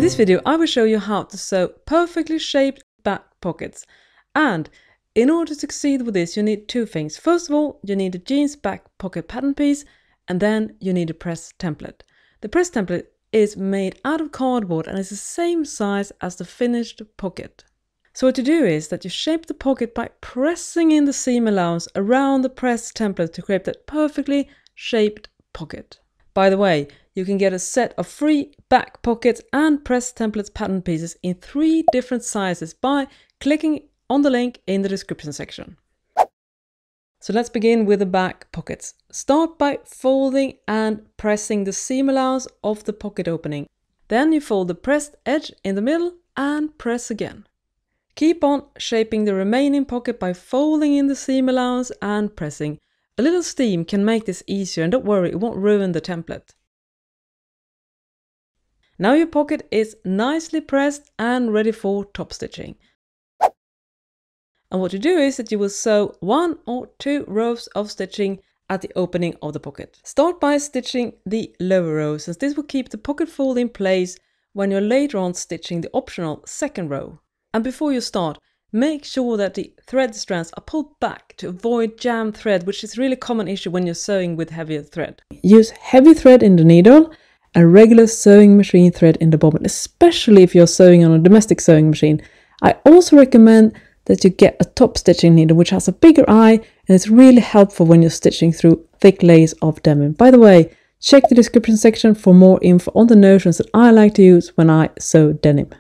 this video I will show you how to sew perfectly shaped back pockets. And in order to succeed with this you need two things. First of all, you need a jeans back pocket pattern piece, and then you need a press template. The press template is made out of cardboard and is the same size as the finished pocket. So what you do is that you shape the pocket by pressing in the seam allowance around the press template to create that perfectly shaped pocket. By the way, you can get a set of free back pockets and press templates pattern pieces in 3 different sizes by clicking on the link in the description section. So let's begin with the back pockets. Start by folding and pressing the seam allowance of the pocket opening. Then you fold the pressed edge in the middle and press again. Keep on shaping the remaining pocket by folding in the seam allowance and pressing. A little steam can make this easier, and don't worry, it won't ruin the template. Now your pocket is nicely pressed and ready for top stitching. And what you do is that you will sew 1 or 2 rows of stitching at the opening of the pocket. Start by stitching the lower row, since this will keep the pocket fold in place when you're later on stitching the optional second row. And before you start, make sure that the thread strands are pulled back to avoid jam thread, which is a really common issue when you're sewing with heavier thread. Use heavy thread in the needle and regular sewing machine thread in the bobbin, especially if you're sewing on a domestic sewing machine. I also recommend that you get a top stitching needle which has a bigger eye, and it's really helpful when you're stitching through thick layers of denim. By the way, check the description section for more info on the notions that I like to use when I sew denim.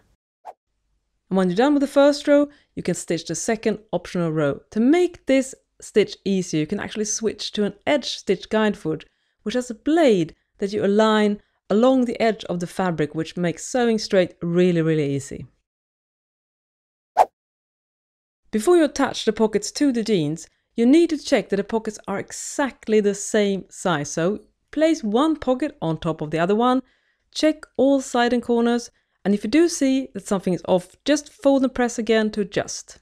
And when you're done with the first row, you can stitch the second optional row. To make this stitch easier, you can actually switch to an edge stitch guide foot, which has a blade that you align along the edge of the fabric, which makes sewing straight really easy. Before you attach the pockets to the jeans, you need to check that the pockets are exactly the same size. So place one pocket on top of the other one, check all side and corners, and if you do see that something is off, just fold and press again to adjust.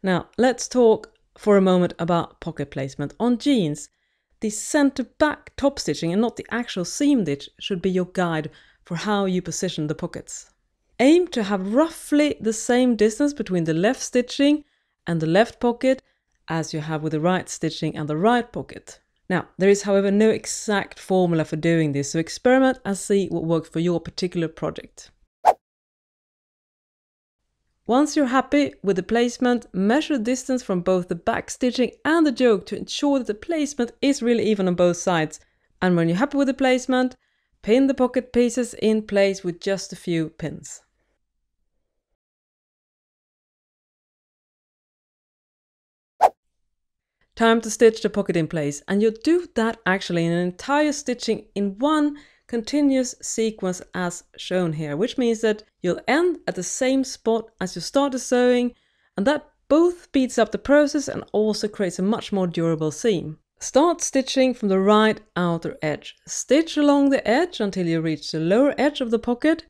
Now let's talk for a moment about pocket placement. On jeans, the center back top stitching and not the actual seam stitch should be your guide for how you position the pockets. Aim to have roughly the same distance between the left stitching and the left pocket as you have with the right stitching and the right pocket. Now, there is however no exact formula for doing this, so experiment and see what works for your particular project. Once you're happy with the placement, measure the distance from both the back stitching and the yoke to ensure that the placement is really even on both sides. And when you're happy with the placement, pin the pocket pieces in place with just a few pins. Time to stitch the pocket in place, and you'll do that actually in an entire stitching in one continuous sequence as shown here, which means that you'll end at the same spot as you start the sewing, and that both speeds up the process and also creates a much more durable seam. Start stitching from the right outer edge. Stitch along the edge until you reach the lower edge of the pocket.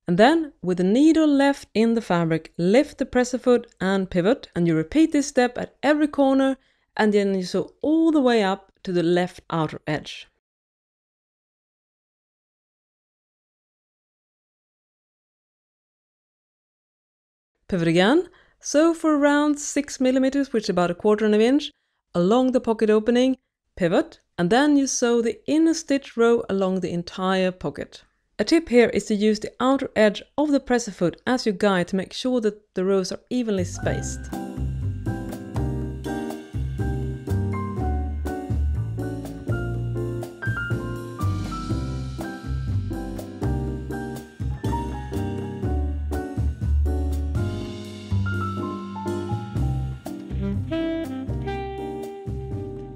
And then, with the needle left in the fabric, lift the presser foot and pivot, and you repeat this step at every corner, and then you sew all the way up to the left outer edge. Pivot again, sew for around 6 mm, which is about 1/4 inch, along the pocket opening, pivot, and then you sew the inner stitch row along the entire pocket. A tip here is to use the outer edge of the presser foot as your guide to make sure that the rows are evenly spaced.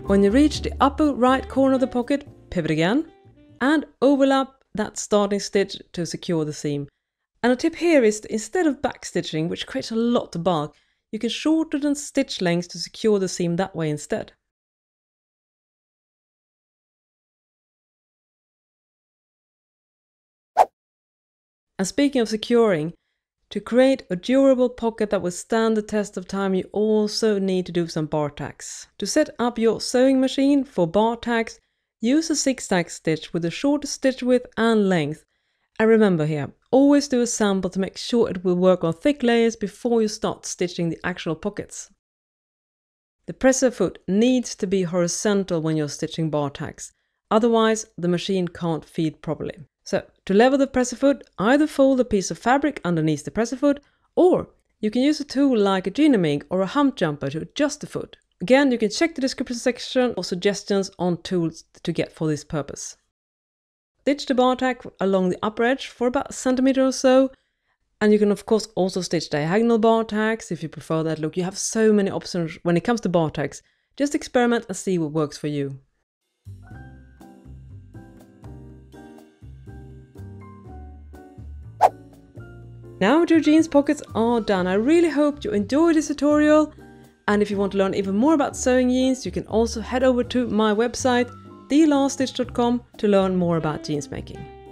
When you reach the upper right corner of the pocket, pivot again and overlap that starting stitch to secure the seam. And a tip here is that instead of back stitching, which creates a lot of bulk, you can shorten the stitch lengths to secure the seam that way instead. And speaking of securing, To create a durable pocket that will stand the test of time, you also need to do some bar tacks. To set up your sewing machine for bar tacks, use a zigzag stitch with the shortest stitch width and length. And remember here, always do a sample to make sure it will work on thick layers before you start stitching the actual pockets. The presser foot needs to be horizontal when you're stitching bar tacks, otherwise the machine can't feed properly. So to level the presser foot, either fold a piece of fabric underneath the presser foot, or you can use a tool like a Jean-A-Ma-Jig or a hump jumper to adjust the foot. Again, you can check the description section for suggestions on tools to get for this purpose. Stitch the bar tack along the upper edge for about a centimeter or so. And you can of course also stitch diagonal bar tacks if you prefer that look. You have so many options when it comes to bar tacks. Just experiment and see what works for you. Now your jeans pockets are done. I really hope you enjoyed this tutorial. And if you want to learn even more about sewing jeans, you can also head over to my website, thelaststitch.com, to learn more about jeans making.